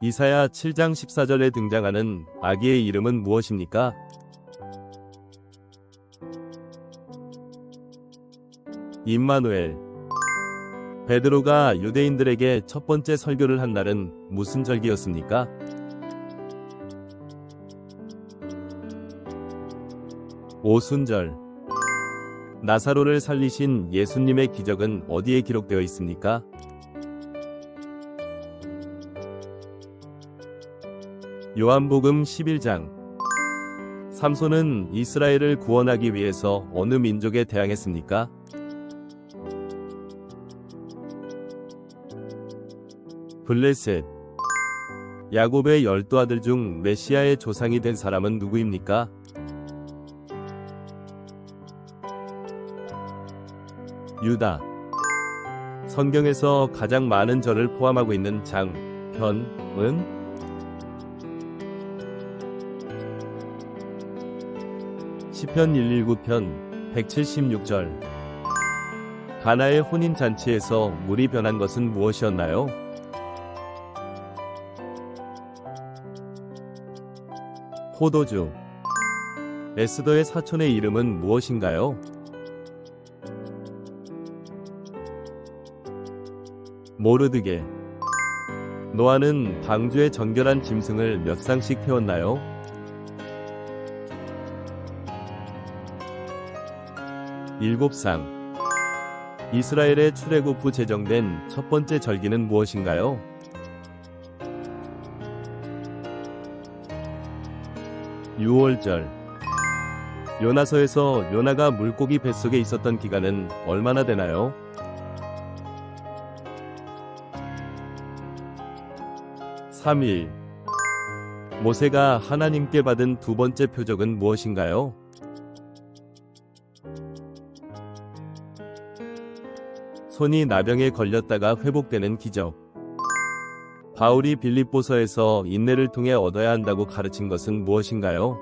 이사야 7장 14절에 등장하는 아기의 이름은 무엇입니까? 임마누엘. 베드로가 유대인들에게 첫 번째 설교를 한 날은 무슨 절기였습니까? 오순절. 나사로를 살리신 예수님의 기적은 어디에 기록되어 있습니까? 요한복음 11장. 삼손은 이스라엘을 구원하기 위해서 어느 민족에 대항했습니까? 블레셋. 야곱의 12아들 중 메시아의 조상이 된 사람은 누구입니까? 유다. 성경에서 가장 많은 절을 포함하고 있는 장, 편, 은? 시편 119편 176절. 가나의 혼인잔치에서 물이 변한 것은 무엇이었나요? 포도주. 에스더의 사촌의 이름은 무엇인가요? 모르드게. 노아는 방주에 정결한 짐승을 몇 쌍씩 태웠나요? 7쌍. 이스라엘의 출애굽 후 제정된 첫 번째 절기는 무엇인가요? 유월절. 요나서에서 요나가 물고기 뱃속에 있었던 기간은 얼마나 되나요? 3일. 모세가 하나님께 받은 두 번째 표적은 무엇인가요? 손이 나병에 걸렸다가 회복되는 기적. 바울이 빌립보서에서 인내를 통해 얻어야 한다고 가르친 것은 무엇인가요?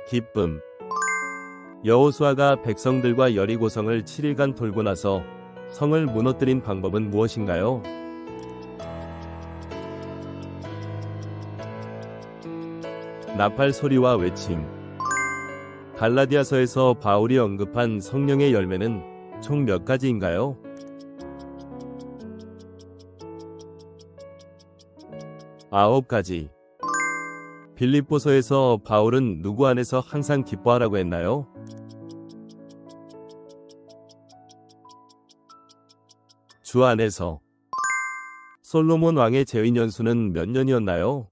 기쁨. 여호수아가 백성들과 여리고성을 7일간 돌고 나서 성을 무너뜨린 방법은 무엇인가요? 나팔 소리와 외침. 갈라디아서에서 바울이 언급한 성령의 열매는 총 몇 가지인가요? 9가지. 빌립보서에서 바울은 누구 안에서 항상 기뻐하라고 했나요? 주 안에서. 솔로몬 왕의 재위 연수는 몇 년이었나요?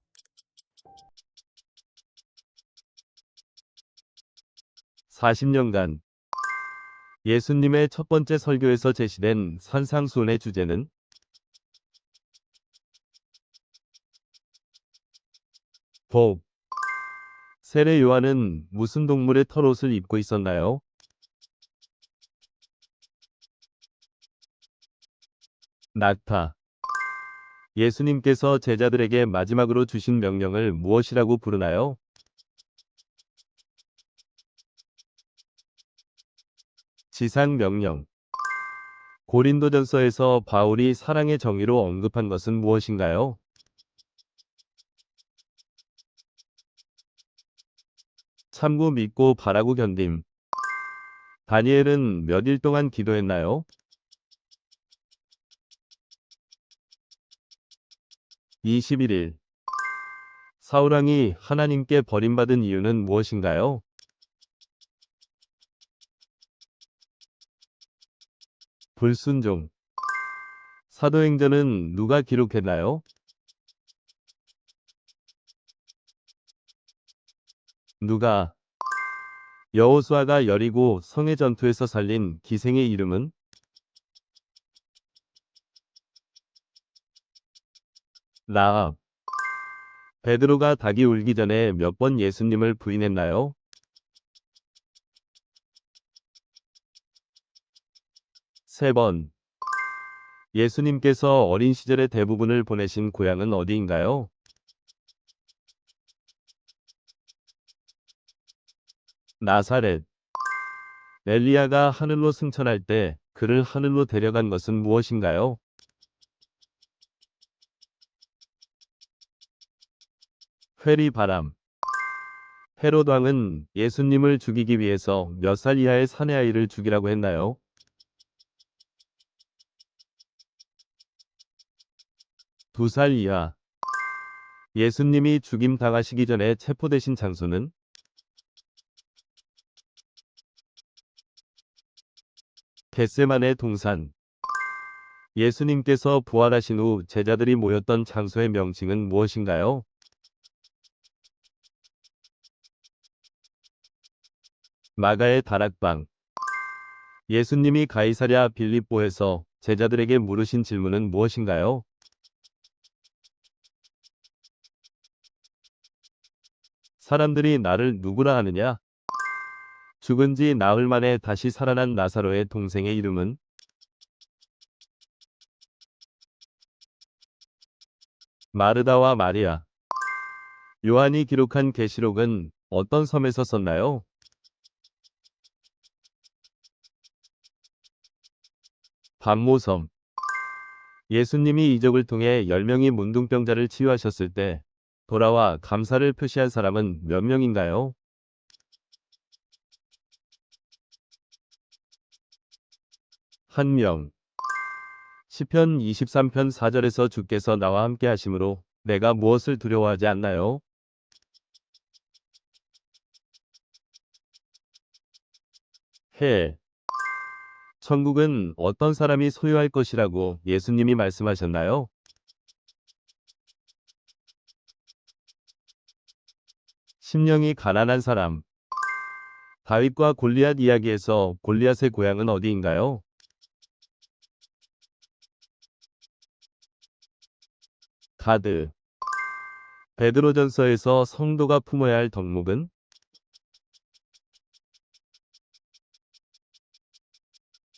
40년간. 예수님의 첫 번째 설교에서 제시된 산상수훈의 주제는? 복. 세례 요한은 무슨 동물의 털옷을 입고 있었나요? 낙타. 예수님께서 제자들에게 마지막으로 주신 명령을 무엇이라고 부르나요? 지상명령. 고린도전서에서 바울이 사랑의 정의로 언급한 것은 무엇인가요? 참고 믿고 바라고 견딤. 다니엘은 몇 일 동안 기도했나요? 21일. 사울왕이 하나님께 버림받은 이유는 무엇인가요? 불순종. 사도행전은 누가 기록했나요? 누가. 여호수아가 여리고 성의 전투에서 살린 기생의 이름은? 라합. 베드로가 닭이 울기 전에 몇 번 예수님을 부인했나요? 3번. 예수님께서 어린 시절의 대부분을 보내신 고향은 어디인가요? 나사렛. 엘리야가 하늘로 승천할 때 그를 하늘로 데려간 것은 무엇인가요? 회리바람. 헤롯 왕은 예수님을 죽이기 위해서 몇 살 이하의 사내아이를 죽이라고 했나요? 2살 이하. 예수님이 죽임 당하시기 전에 체포되신 장소는? 겟세마네 동산. 예수님께서 부활하신 후 제자들이 모였던 장소의 명칭은 무엇인가요? 마가의 다락방. 예수님이 가이사랴 빌립보에서 제자들에게 물으신 질문은 무엇인가요? 사람들이 나를 누구라 하느냐? 죽은 지 나흘 만에 다시 살아난 나사로의 동생의 이름은? 마르다와 마리아. 요한이 기록한 계시록은 어떤 섬에서 썼나요? 반모섬. 예수님이 이적을 통해 10명이 문둥병자를 치유하셨을 때 돌아와 감사를 표시한 사람은 몇 명인가요? 한 명. 시편 23편 4절에서 주께서 나와 함께 하심으로 내가 무엇을 두려워하지 않나요? 해. 천국은 어떤 사람이 소유할 것이라고 예수님이 말씀하셨나요? 심령이 가난한 사람. 다윗과 골리앗 이야기에서 골리앗의 고향은 어디인가요? 가드. 베드로전서에서 성도가 품어야 할 덕목은?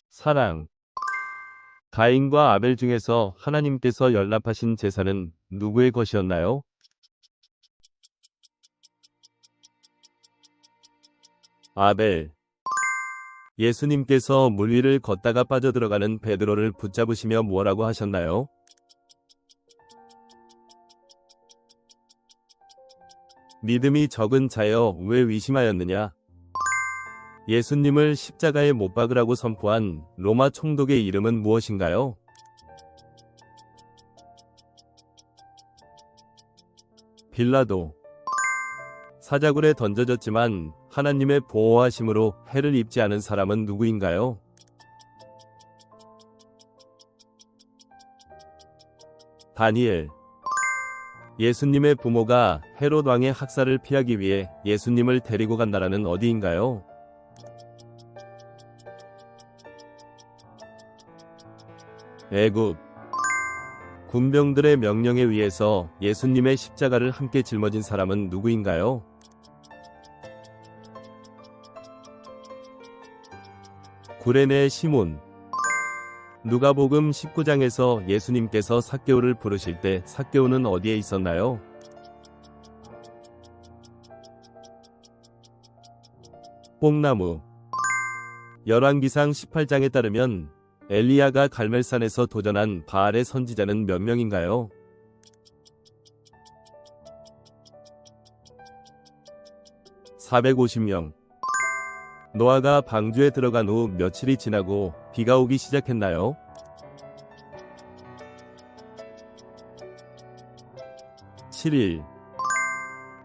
사랑. 가인과 아벨 중에서 하나님께서 연락하신 제사는 누구의 것이었나요? 아벨. 예수님께서 물 위를 걷다가 빠져들어가는 베드로를 붙잡으시며 뭐라고 하셨나요? 믿음이 적은 자여 왜 의심하였느냐? 예수님을 십자가에 못 박으라고 선포한 로마 총독의 이름은 무엇인가요? 빌라도. 사자굴에 던져졌지만 하나님의 보호하심으로 해를 입지 않은 사람은 누구인가요? 다니엘. 예수님의 부모가 헤롯 왕의 학살을 피하기 위해 예수님을 데리고 간 나라는 어디인가요? 애굽. 군병들의 명령에 의해서 예수님의 십자가를 함께 짊어진 사람은 누구인가요? 구레네 시몬. 누가복음 19장에서 예수님께서 삭개오를 부르실 때 삭개오는 어디에 있었나요? 뽕나무. 열왕기상 18장에 따르면 엘리야가 갈멜산에서 도전한 바알의 선지자는 몇 명인가요? 450명. 노아가 방주에 들어간 후 며칠이 지나고 비가 오기 시작했나요? 7일.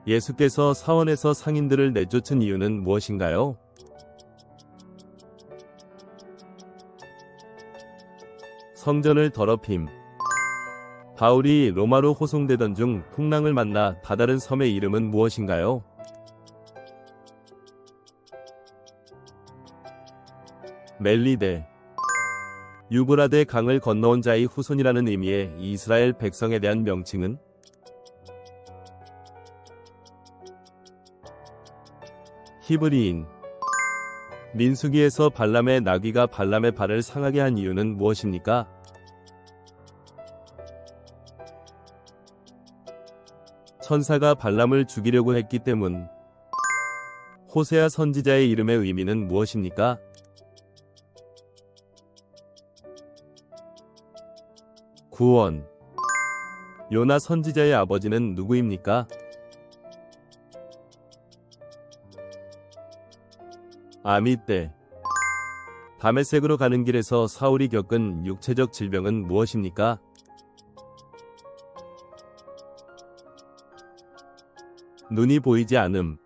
예수께서 사원에서 상인들을 내쫓은 이유는 무엇인가요? 성전을 더럽힘. 바울이 로마로 호송되던 중 풍랑을 만나 다다른 섬의 이름은 무엇인가요? 멜리데. 유브라데 강을 건너온 자의 후손이라는 의미의 이스라엘 백성에 대한 명칭은? 히브리인. 민수기에서 발람의 나귀가 발람의 발을 상하게 한 이유는 무엇입니까? 천사가 발람을 죽이려고 했기 때문. 호세아 선지자의 이름의 의미는 무엇입니까? 구원. 요나 선지자의 아버지는 누구입니까? 아미떼. 다메섹으로 가는 길에서 사울이 겪은 육체적 질병은 무엇입니까? 눈이 보이지 않음.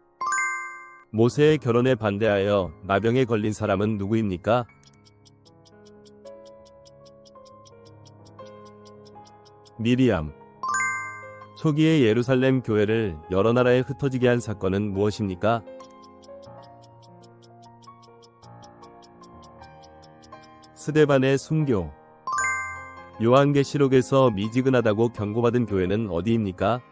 모세의 결혼에 반대하여 나병에 걸린 사람은 누구입니까? 미리암. 초기의 예루살렘 교회를 여러 나라에 흩어지게 한 사건은 무엇입니까? 스데반의 순교. 요한계시록에서 미지근하다고 경고받은 교회는 어디입니까?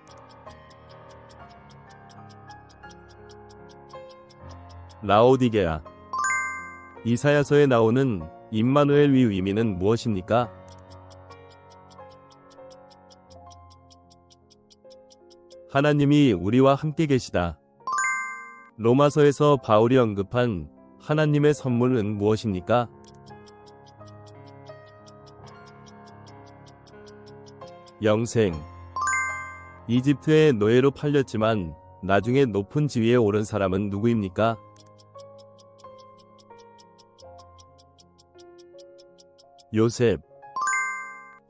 라오디게아. 이사야서에 나오는 임마누엘 위 의미는 무엇입니까? 하나님이 우리와 함께 계시다. 로마서에서 바울이 언급한 하나님의 선물은 무엇입니까? 영생. 이집트의 노예로 팔렸지만 나중에 높은 지위에 오른 사람은 누구입니까? 요셉.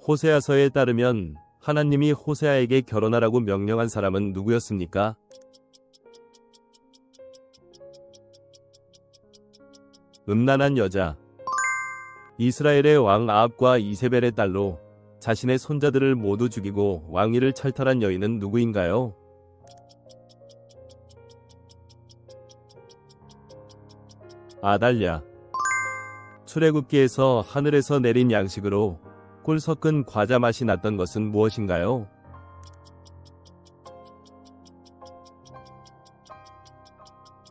호세아서에 따르면 하나님이 호세아에게 결혼하라고 명령한 사람은 누구였습니까? 음란한 여자. 이스라엘의 왕 아합과 이세벨의 딸로 자신의 손자들을 모두 죽이고 왕위를 탈탈한 여인은 누구인가요? 아달랴. 출애굽기에서 하늘에서 내린 양식으로 꿀 섞은 과자 맛이 났던 것은 무엇인가요?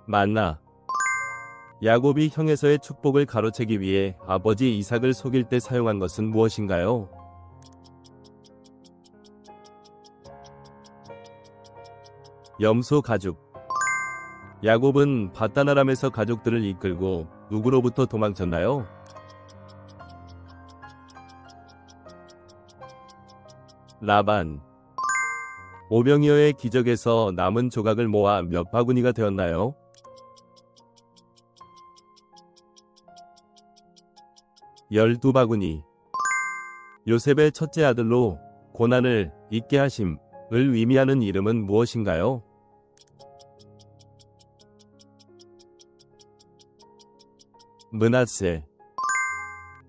만나. 야곱이 형에서의 축복을 가로채기 위해 아버지 이삭을 속일 때 사용한 것은 무엇인가요? 염소 가죽. 야곱은 밧다나람에서 가족들을 이끌고 누구로부터 도망쳤나요? 라반. 오병이어의 기적에서 남은 조각을 모아 몇 바구니가 되었나요? 12바구니. 요셉의 첫째 아들로 고난을 잊게 하심을 의미하는 이름은 무엇인가요? 므낫세.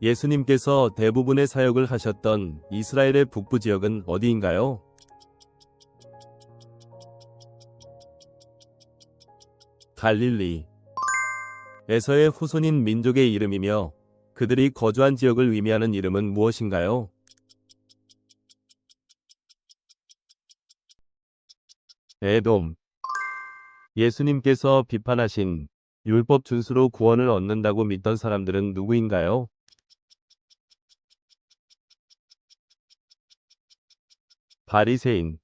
예수님께서 대부분의 사역을 하셨던 이스라엘의 북부 지역은 어디인가요? 갈릴리. 에서의 후손인 민족의 이름이며 그들이 거주한 지역을 의미하는 이름은 무엇인가요? 에돔. 예수님께서 비판하신 율법 준수로 구원을 얻는다고 믿던 사람들은 누구인가요? 바리새인.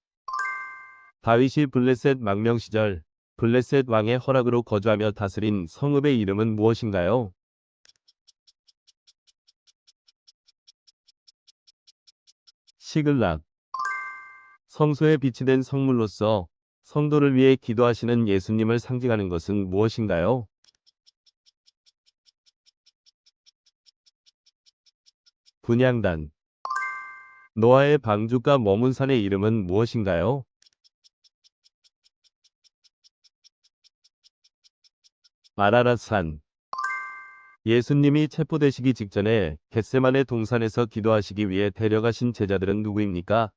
다윗이 블레셋 망명 시절 블레셋 왕의 허락으로 거주하며 다스린 성읍의 이름은 무엇인가요? 시글락. 성소에 비치된 성물로서 성도를 위해 기도하시는 예수님을 상징하는 것은 무엇인가요? 분향단. 노아의 방주가 머문 산의 이름은 무엇인가요? 아라랏산. 예수님이 체포되시기 직전에 겟세마네 동산에서 기도하시기 위해 데려가신 제자들은 누구입니까?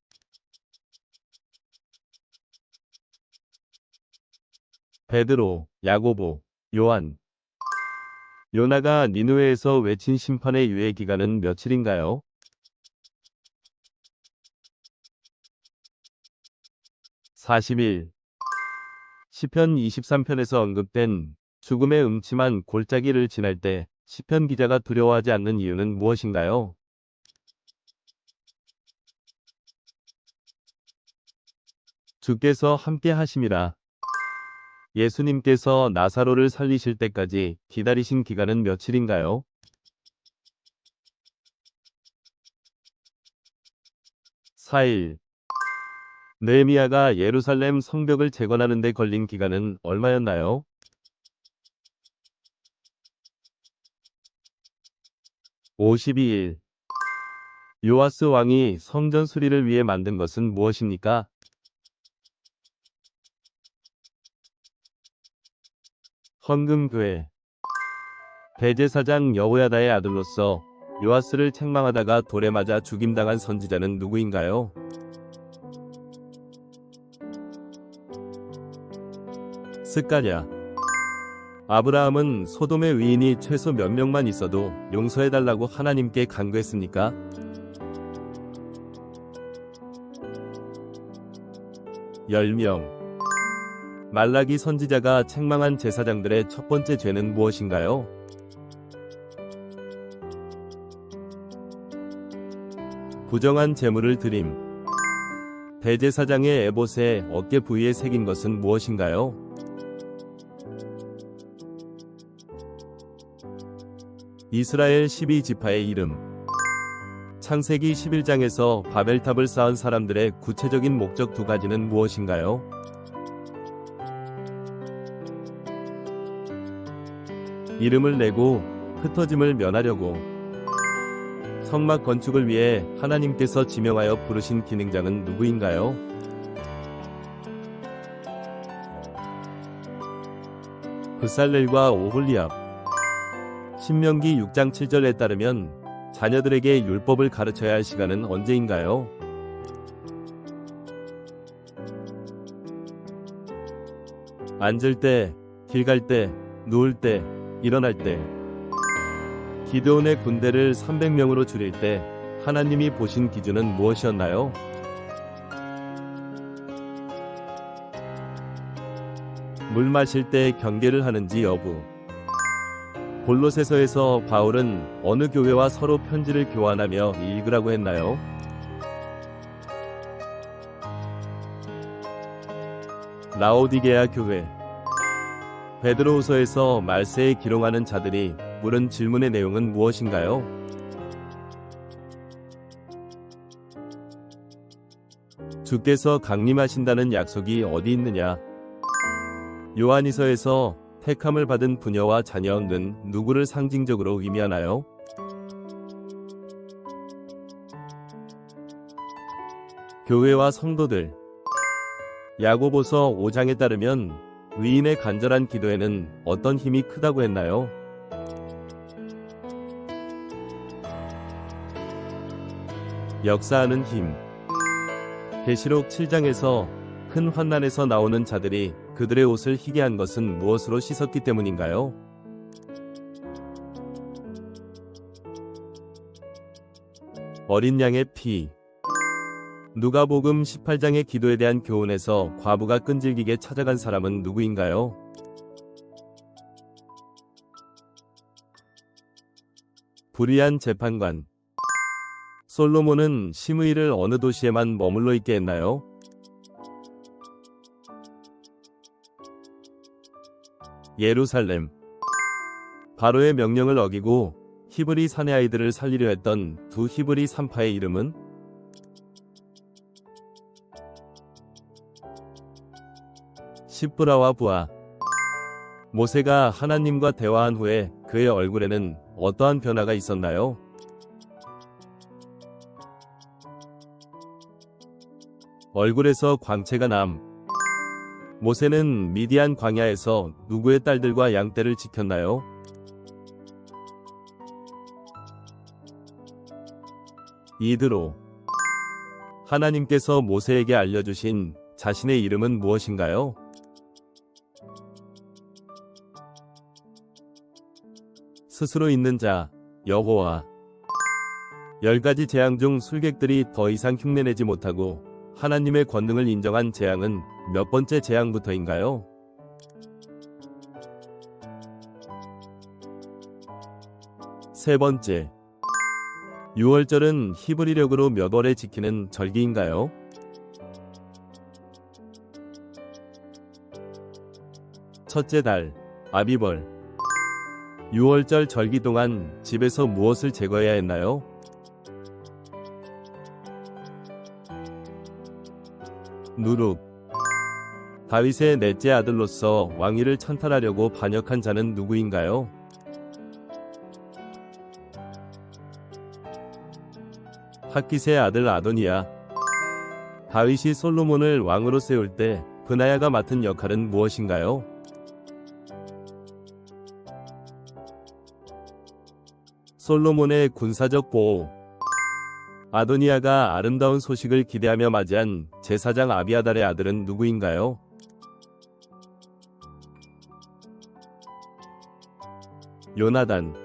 베드로, 야고보, 요한. 요나가 니느웨에서 외친 심판의 유예 기간은 며칠인가요? 40일. 시편 23편에서 언급된 죽음의 음침한 골짜기를 지날 때 시편 기자가 두려워하지 않는 이유는 무엇인가요? 주께서 함께 하심이라. 예수님께서 나사로를 살리실 때까지 기다리신 기간은 며칠인가요? 4일. 느헤미야가 예루살렘 성벽을 재건하는 데 걸린 기간은 얼마였나요? 52일. 요아스 왕이 성전 수리를 위해 만든 것은 무엇입니까? 헌금교회. 대제사장 여호야다의 아들로서 요아스를 책망하다가 돌에 맞아 죽임당한 선지자는 누구인가요? 스가랴. 아브라함은 소돔의 의인이 최소 몇 명만 있어도 용서해달라고 하나님께 간구했습니까? 10명. 말라기 선지자가 책망한 제사장들의 첫 번째 죄는 무엇인가요? 부정한 제물을 드림. 대제사장의 에봇의 어깨 부위에 새긴 것은 무엇인가요? 이스라엘 12지파의 이름. 창세기 11장에서 바벨탑을 쌓은 사람들의 구체적인 목적 두 가지는 무엇인가요? 이름을 내고 흩어짐을 면하려고. 성막 건축을 위해 하나님께서 지명하여 부르신 기능장은 누구인가요? 브살렐과 오홀리압. 신명기 6장 7절에 따르면 자녀들에게 율법을 가르쳐야 할 시간은 언제인가요? 앉을 때, 길 갈 때, 누울 때, 일어날 때. 기드온의 군대를 300명으로 줄일 때 하나님이 보신 기준은 무엇이었나요? 물 마실 때 경계를 하는지 여부. 골로새서에서 바울은 어느 교회와 서로 편지를 교환하며 읽으라고 했나요? 라오디게아 교회. 베드로후서에서 말세에 기롱하는 자들이 물은 질문의 내용은 무엇인가요? 주께서 강림하신다는 약속이 어디 있느냐? 요한이서에서 택함을 받은 부녀와 자녀는 누구를 상징적으로 의미하나요? 교회와 성도들. 야고보서 5장에 따르면 의인의 간절한 기도에는 어떤 힘이 크다고 했나요? 역사하는 힘. 계시록 7장에서 큰 환난에서 나오는 자들이 그들의 옷을 희게 한 것은 무엇으로 씻었기 때문인가요? 어린 양의 피. 누가복음 18장의 기도에 대한 교훈에서 과부가 끈질기게 찾아간 사람은 누구인가요? 불의한 재판관. 솔로몬은 심의를 어느 도시에만 머물러 있게 했나요? 예루살렘. 바로의 명령을 어기고 히브리 사내 아이들을 살리려 했던 두 히브리 산파의 이름은? 십브라와 부하. 모세가 하나님과 대화한 후에 그의 얼굴에는 어떠한 변화가 있었나요? 얼굴에서 광채가 남. 모세는 미디안 광야에서 누구의 딸들과 양떼를 지켰나요? 이드로. 하나님께서 모세에게 알려주신 자신의 이름은 무엇인가요? 스스로 있는 자, 여호와. 10가지 재앙 중 술객들이 더 이상 흉내내지 못하고 하나님의 권능을 인정한 재앙은 몇 번째 재앙부터인가요? 세 번째. 유월절은 히브리력으로 몇 월에 지키는 절기인가요? 첫째 달, 아비벌. 유월절 절기 동안 집에서 무엇을 제거해야 했나요? 누룩. 다윗의 넷째 아들로서 왕위를 찬탈하려고 반역한 자는 누구인가요? 핫깃의 아들 아도니아. 다윗이 솔로몬을 왕으로 세울 때 브나야가 맡은 역할은 무엇인가요? 솔로몬의 군사적 보호. 아도니아가 아름다운 소식을 기대하며 맞이한 제사장 아비아달의 아들은 누구인가요? 요나단.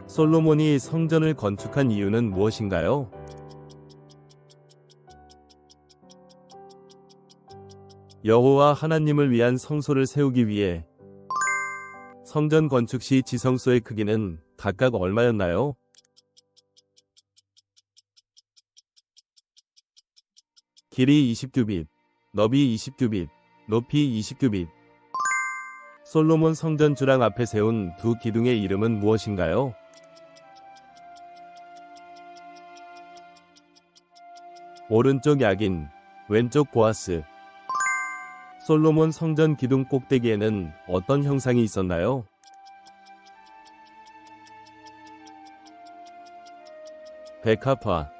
솔로몬이 성전을 건축한 이유는 무엇인가요? 여호와 하나님을 위한 성소를 세우기 위해. 성전 건축 시 지성소의 크기는 각각 얼마였나요? 길이 20규빗, 너비 20규빗, 높이 20규빗. 솔로몬 성전 주랑 앞에 세운 두 기둥의 이름은 무엇인가요? 오른쪽 야긴, 왼쪽 보아스. 솔로몬 성전 기둥 꼭대기에는 어떤 형상이 있었나요? 백합화.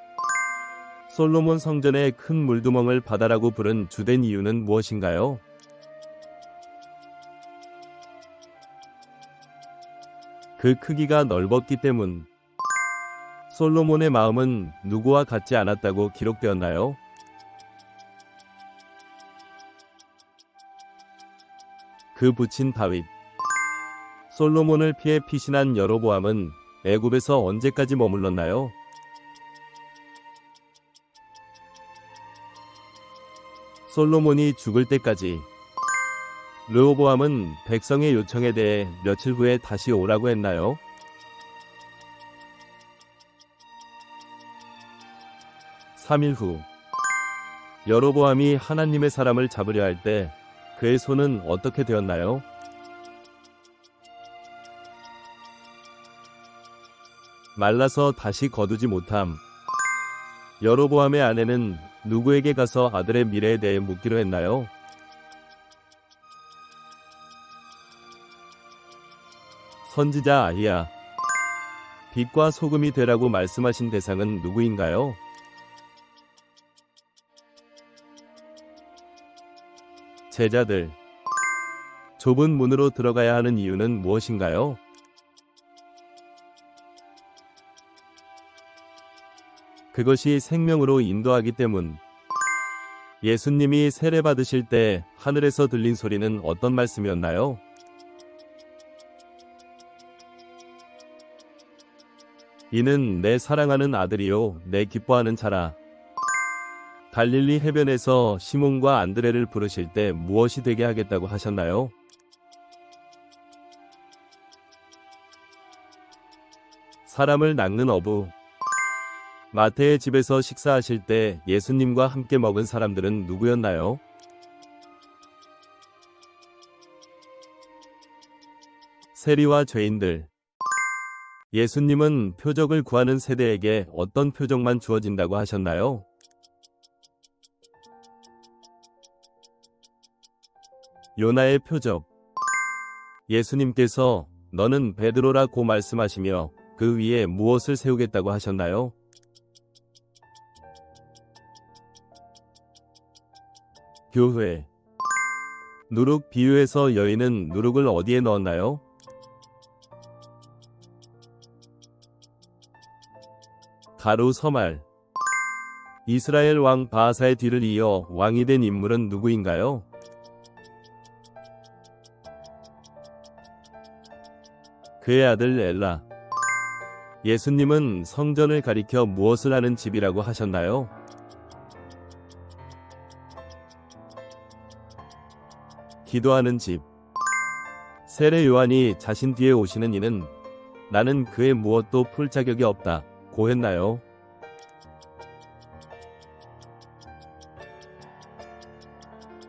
솔로몬 성전의 큰 물두멍을 바다라고 부른 주된 이유는 무엇인가요? 그 크기가 넓었기 때문. 솔로몬의 마음은 누구와 같지 않았다고 기록되었나요? 그 부친 다윗. 솔로몬을 피해 피신한 여로보암은 애굽에서 언제까지 머물렀나요? 솔로몬이 죽을 때까지. 르호보암은 백성의 요청에 대해 며칠 후에 다시 오라고 했나요? (3일) 후. 여로보암이 하나님의 사람을 잡으려 할 때 그의 손은 어떻게 되었나요? 말라서 다시 거두지 못함. 여로보암의 아내는 누구에게 가서 아들의 미래에 대해 묻기로 했나요? 선지자 아히야. 빛과 소금이 되라고 말씀하신 대상은 누구인가요? 제자들. 좁은 문으로 들어가야 하는 이유는 무엇인가요? 그것이 생명으로 인도하기 때문. 예수님이 세례 받으실 때 하늘에서 들린 소리는 어떤 말씀이었나요? 이는 내 사랑하는 아들이요 내 기뻐하는 자라. 갈릴리 해변에서 시몬과 안드레를 부르실 때 무엇이 되게 하겠다고 하셨나요? 사람을 낚는 어부. 마태의 집에서 식사하실 때 예수님과 함께 먹은 사람들은 누구였나요? 세리와 죄인들. 예수님은 표적을 구하는 세대에게 어떤 표적만 주어진다고 하셨나요? 요나의 표적. 예수님께서 너는 베드로라고 말씀하시며 그 위에 무엇을 세우겠다고 하셨나요? 교회. 누룩 비유에서 여인은 누룩을 어디에 넣었나요? 가루 서말. 이스라엘 왕 바하사의 뒤를 이어 왕이 된 인물은 누구인가요? 그의 아들 엘라. 예수님은 성전을 가리켜 무엇을 하는 집이라고 하셨나요? 기도하는 집. 세례 요한이 자신 뒤에 오시는 이는 나는 그의 무엇도 풀 자격이 없다 고 했나요?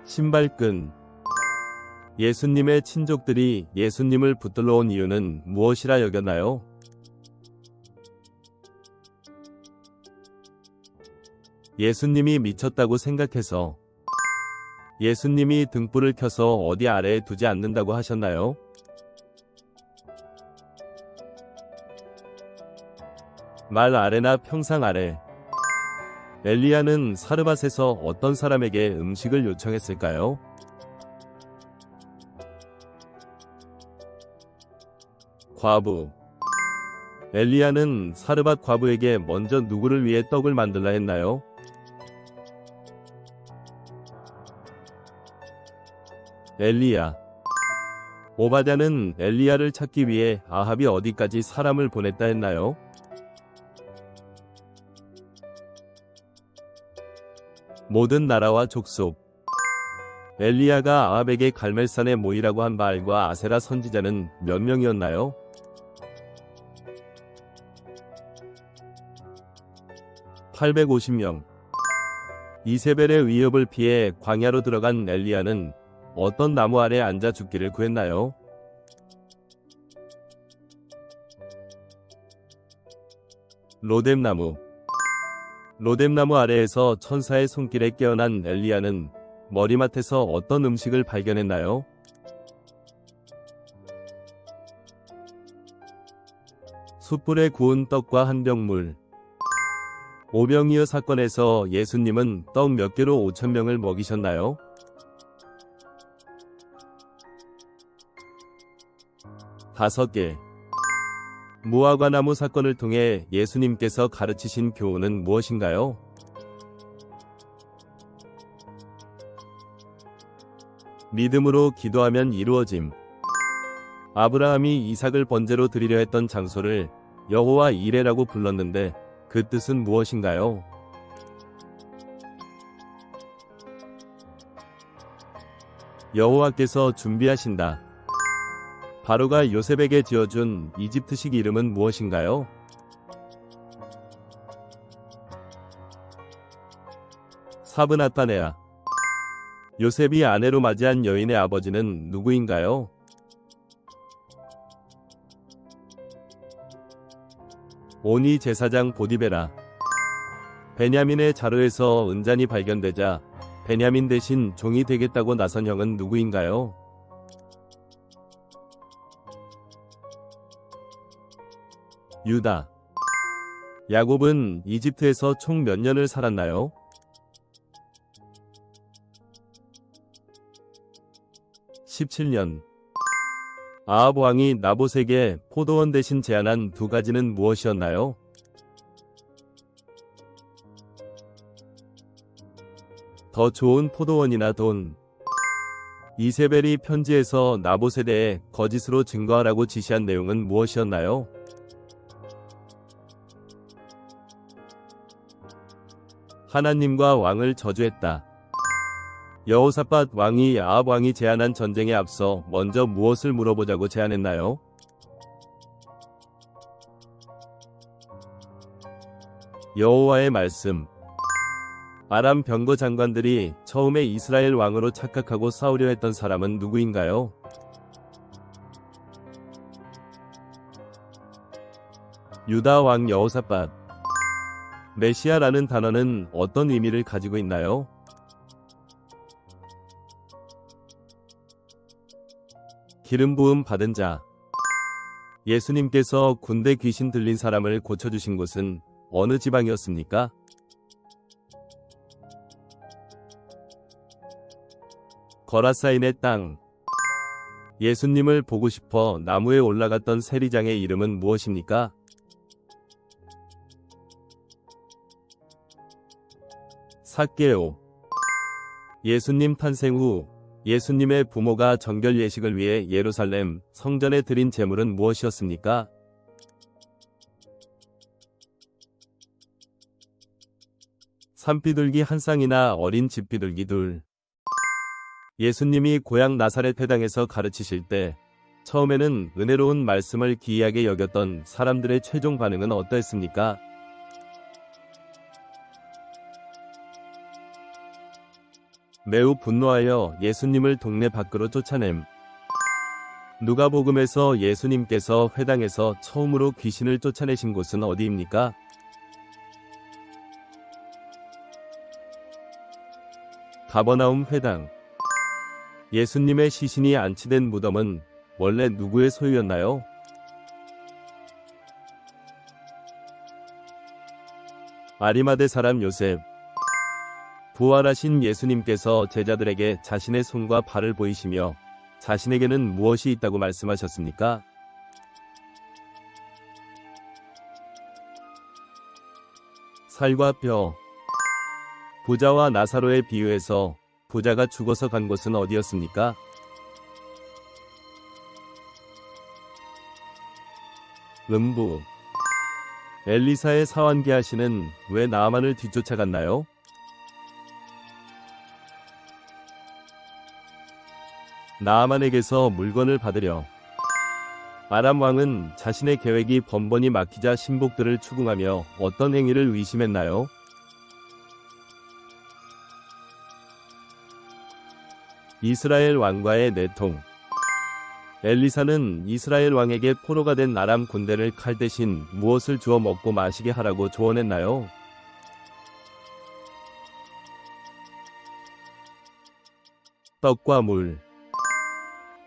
신발끈. 예수님의 친족들이 예수님을 붙들러 온 이유는 무엇이라 여겼나요? 예수님이 미쳤다고 생각해서. 예수님이 등불을 켜서 어디 아래에 두지 않는다고 하셨나요? 말 아래나 평상 아래. 엘리야는 사르밧에서 어떤 사람에게 음식을 요청했을까요? 과부. 엘리야는 사르밧 과부에게 먼저 누구를 위해 떡을 만들라 했나요? 엘리야. 오바댜는 엘리야를 찾기 위해 아합이 어디까지 사람을 보냈다 했나요? 모든 나라와 족속. 엘리야가 아합에게 갈멜산에 모이라고 한 바알과 아세라 선지자는 몇 명이었나요? 850명. 이세벨의 위협을 피해 광야로 들어간 엘리야는 어떤 나무 아래 앉아 죽기를 구했나요? 로뎀나무. 로뎀나무 아래에서 천사의 손길에 깨어난 엘리야는 머리맡에서 어떤 음식을 발견했나요? 숯불에 구운 떡과 한 병 물. 오병이어 사건에서 예수님은 떡 몇 개로 5,000명을 먹이셨나요? 다섯 개. 무화과나무 사건을 통해 예수님께서 가르치신 교훈은 무엇인가요? 믿음으로 기도하면 이루어짐. 아브라함이 이삭을 번제로 드리려 했던 장소를 여호와 이레라고 불렀는데 그 뜻은 무엇인가요? 여호와께서 준비하신다. 바로가 요셉에게 지어준 이집트식 이름은 무엇인가요? 사브나타네아. 요셉이 아내로 맞이한 여인의 아버지는 누구인가요? 오니 제사장 보디베라. 베냐민의 자루에서 은잔이 발견되자 베냐민 대신 종이 되겠다고 나선 형은 누구인가요? 유다. 야곱은 이집트에서 총 몇 년을 살았나요? 17년. 아합 왕이 나봇에게 포도원 대신 제안한 두 가지는 무엇이었나요? 더 좋은 포도원이나 돈. 이세벨이 편지에서 나봇에 대해 거짓으로 증거하라고 지시한 내용은 무엇이었나요? 하나님과 왕을 저주했다. 여호사밧 왕이 아합 왕이 제안한 전쟁에 앞서 먼저 무엇을 물어보자고 제안했나요? 여호와의 말씀. 아람 병거 장관들이 처음에 이스라엘 왕으로 착각하고 싸우려 했던 사람은 누구인가요? 유다 왕 여호사밧. 메시아라는 단어는 어떤 의미를 가지고 있나요? 기름 부음 받은 자. 예수님께서 군대 귀신 들린 사람을 고쳐주신 곳은 어느 지방이었습니까? 거라사인의 땅. 예수님을 보고 싶어 나무에 올라갔던 세리장의 이름은 무엇입니까? 삭개오. 예수님 탄생 후 예수님의 부모가 정결 예식을 위해 예루살렘 성전에 드린 제물은 무엇이었습니까? 산비둘기 한 쌍이나 어린 집비둘기 둘. 예수님이 고향 나사렛 회당에서 가르치실 때 처음에는 은혜로운 말씀을 기이하게 여겼던 사람들의 최종 반응은 어떠했습니까? 매우 분노하여 예수님을 동네 밖으로 쫓아냄. 누가복음에서 예수님께서 회당에서 처음으로 귀신을 쫓아내신 곳은 어디입니까? 가버나움 회당. 예수님의 시신이 안치된 무덤은 원래 누구의 소유였나요? 아리마대 사람 요셉. 부활하신 예수님께서 제자들에게 자신의 손과 발을 보이시며 자신에게는 무엇이 있다고 말씀하셨습니까? 살과 뼈. 부자와 나사로의 비유에서 부자가 죽어서 간 곳은 어디였습니까? 음부. 엘리사의 사환 게하시는 왜 나아만을 뒤쫓아갔나요? 나아만에게서 물건을 받으려. 아람 왕은 자신의 계획이 번번이 막히자 신복들을 추궁하며 어떤 행위를 의심했나요? 이스라엘 왕과의 내통. 엘리사는 이스라엘 왕에게 포로가 된 아람 군대를 칼 대신 무엇을 주어 먹고 마시게 하라고 조언했나요? 떡과 물.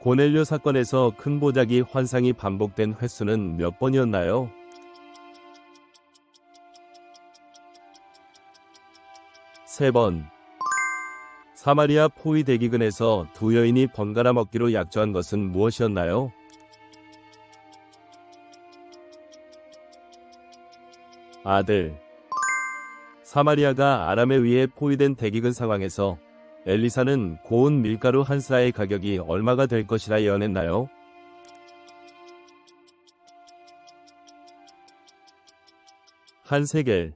고넬료 사건에서 큰 보자기 환상이 반복된 횟수는 몇 번이었나요? 3번. 사마리아 포위 대기근에서 두 여인이 번갈아 먹기로 약조한 것은 무엇이었나요? 아들. 사마리아가 아람에 의해 포위된 대기근 상황에서 엘리사는 고운 밀가루 한 쌀의 가격이 얼마가 될 것이라 예언했나요? 한 세겔.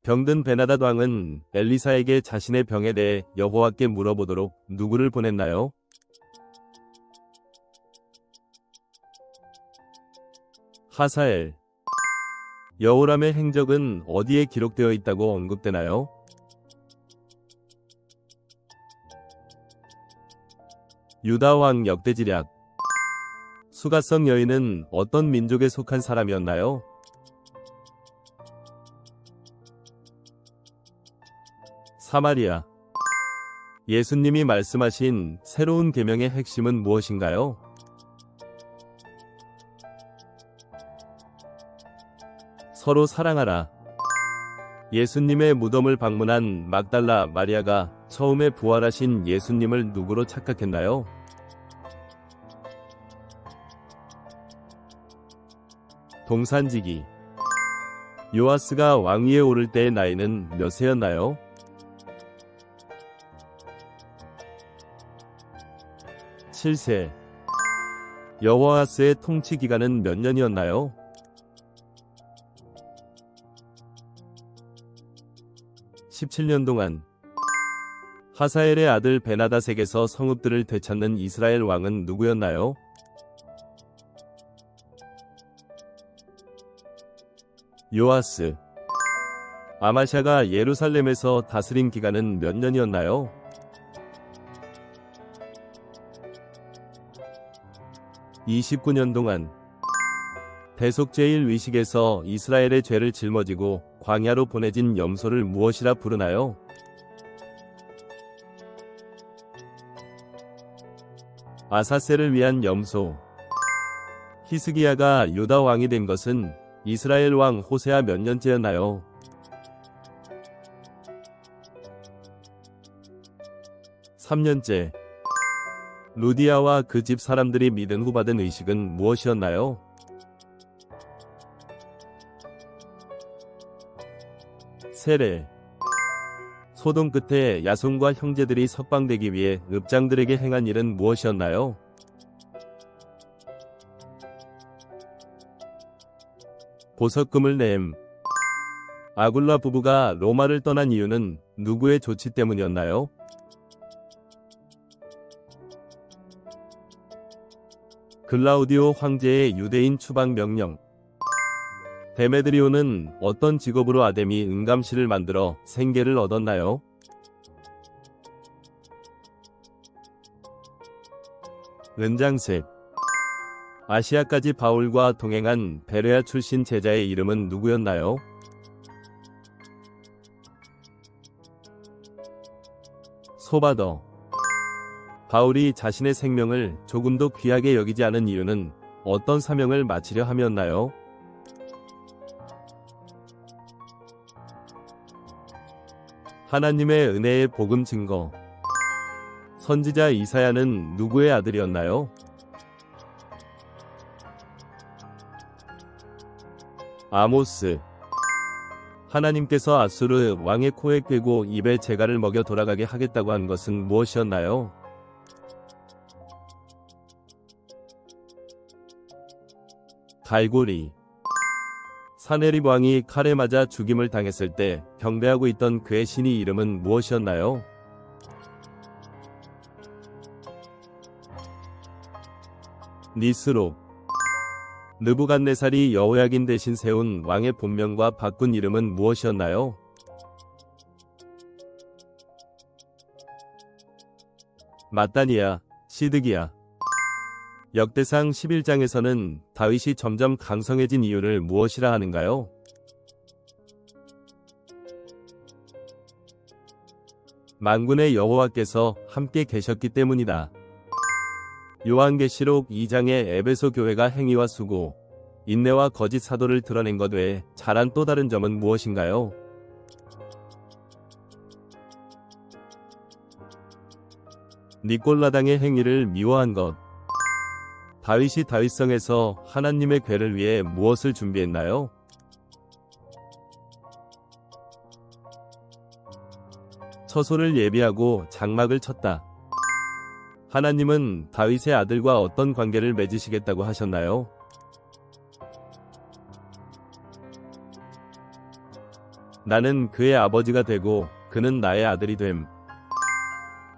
병든 베나닷 왕은 엘리사에게 자신의 병에 대해 여호와께 물어보도록 누구를 보냈나요? 하사엘. 여호람의 행적은 어디에 기록되어 있다고 언급되나요? 유다 왕 역대지략. 수가성 여인은 어떤 민족에 속한 사람이었나요? 사마리아. 예수님이 말씀하신 새로운 계명의 핵심은 무엇인가요? 서로 사랑하라. 예수님의 무덤을 방문한 막달라 마리아가 처음에 부활하신 예수님을 누구로 착각했나요? 동산지기. 요아스가 왕위에 오를 때의 나이는 몇 세였나요? 7세. 여호아스의 통치 기간은 몇 년이었나요? 17년 동안. 하사엘의 아들 베나닷에게서 성읍들을 되찾는 이스라엘 왕은 누구였나요? 요아스. 아마샤가 예루살렘에서 다스린 기간은 몇 년이었나요? 29년 동안. 대속죄일 의식에서 이스라엘의 죄를 짊어지고 광야로 보내진 염소를 무엇이라 부르나요? 아사셀을 위한 염소. 히스기야가 유다 왕이 된 것은 이스라엘 왕 호세아 몇 년째였나요? 3년째. 루디아와 그 집 사람들이 믿은 후 받은 의식은 무엇이었나요? 세례. 소동 끝에 야손과 형제들이 석방되기 위해 읍장들에게 행한 일은 무엇이었나요? 보석금을 냄. 아굴라 부부가 로마를 떠난 이유는 누구의 조치 때문이었나요? 글라우디오 황제의 유대인 추방 명령. 데메드리오는 어떤 직업으로 아데미 은감실을 만들어 생계를 얻었나요? 은장색. 아시아까지 바울과 동행한 베레아 출신 제자의 이름은 누구였나요? 소바더. 바울이 자신의 생명을 조금도 귀하게 여기지 않은 이유는 어떤 사명을 마치려 함이었나요? 하나님의 은혜의 복음 증거. 선지자 이사야는 누구의 아들이었나요? 아모스. 하나님께서 아수르 왕의 코에 꿰고 입에 재갈을 먹여 돌아가게 하겠다고 한 것은 무엇이었나요? 갈고리. 사네립 왕이 칼에 맞아 죽임을 당했을 때 경배하고 있던 그의 신의 이름은 무엇이었나요? 니스롭. 느부갓네살이 여호야긴 대신 세운 왕의 본명과 바꾼 이름은 무엇이었나요? 마따니아, 시드기야. 역대상 11장에서는 다윗이 점점 강성해진 이유를 무엇이라 하는가요? 만군의 여호와께서 함께 계셨기 때문이다. 요한계시록 2장의 에베소 교회가 행위와 수고, 인내와 거짓 사도를 드러낸 것 외에 잘한 또 다른 점은 무엇인가요? 니골라당의 행위를 미워한 것. 다윗이 다윗성에서 하나님의 궤를 위해 무엇을 준비했나요? 처소를 예비하고 장막을 쳤다. 하나님은 다윗의 아들과 어떤 관계를 맺으시겠다고 하셨나요? 나는 그의 아버지가 되고 그는 나의 아들이 됨.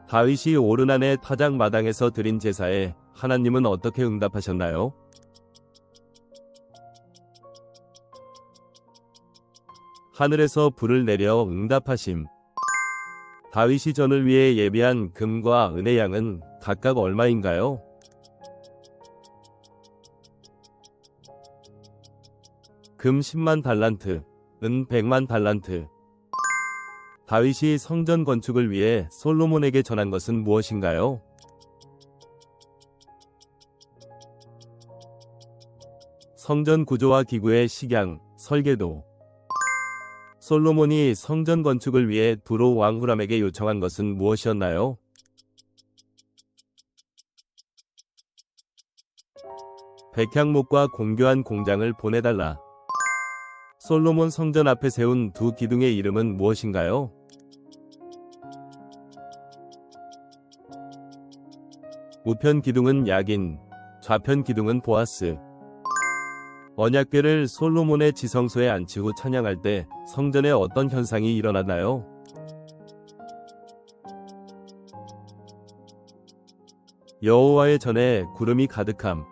다윗이 오르난의 타작 마당에서 드린 제사에 하나님은 어떻게 응답하셨나요? 하늘에서 불을 내려 응답하심. 다윗이 전을 위해 예비한 금과 은의 양은 각각 얼마인가요? 금 10만 달란트, 은 100만 달란트. 다윗이 성전 건축을 위해 솔로몬에게 전한 것은 무엇인가요? 성전 구조와 기구의 식양, 설계도. 솔로몬이 성전 건축을 위해 두로 왕 후람에게 요청한 것은 무엇이었나요? 백향목과 공교한 공장을 보내달라. 솔로몬 성전 앞에 세운 두 기둥의 이름은 무엇인가요? 우편 기둥은 야긴, 좌편 기둥은 보아스. 언약궤를 솔로몬의 지성소에 안치 후 찬양할 때 성전에 어떤 현상이 일어나나요? 여호와의 전에 구름이 가득함.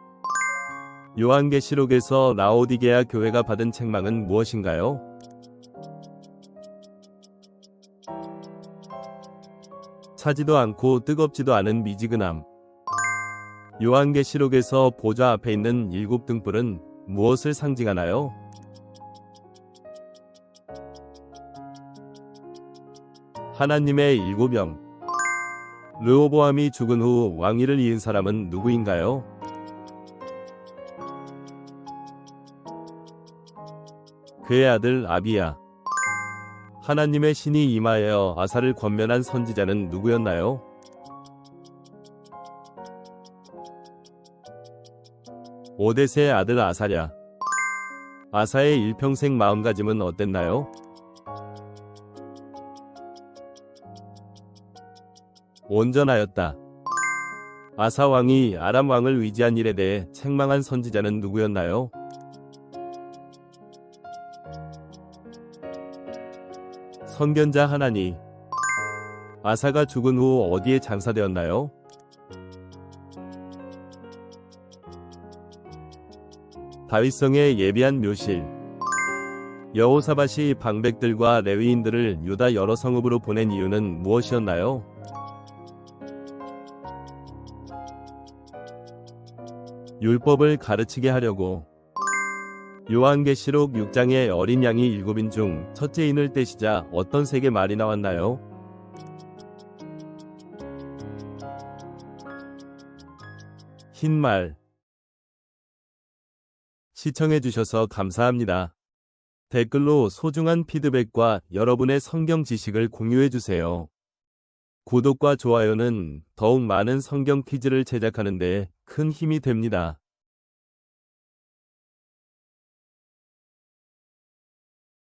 요한계시록에서 라오디게아 교회가 받은 책망은 무엇인가요? 차지도 않고 뜨겁지도 않은 미지근함. 요한계시록에서 보좌 앞에 있는 7 등불은 무엇을 상징하나요? 하나님의 7영. 르호보암이 죽은 후 왕위를 이은 사람은 누구인가요? 그의 아들 아비야. 하나님의 신이 임하여 아사를 권면한 선지자는 누구였나요? 오뎃의 아들 아사랴. 아사의 일평생 마음가짐은 어땠나요? 온전하였다. 아사 왕이 아람 왕을 위지한 일에 대해 책망한 선지자는 누구였나요? 선견자 하나니. 아사가 죽은 후 어디에 장사되었나요? 다윗성에 예비한 묘실. 여호사밧이 방백들과 레위인들을 유다 여러 성읍으로 보낸 이유는 무엇이었나요? 율법을 가르치게 하려고. 요한계시록 6장의 어린 양이 7인 중 첫째 인을 떼시자 어떤 색의 말이 나왔나요? 흰말. 시청해주셔서 감사합니다. 댓글로 소중한 피드백과 여러분의 성경 지식을 공유해주세요. 구독과 좋아요는 더욱 많은 성경 퀴즈를 제작하는 데 큰 힘이 됩니다.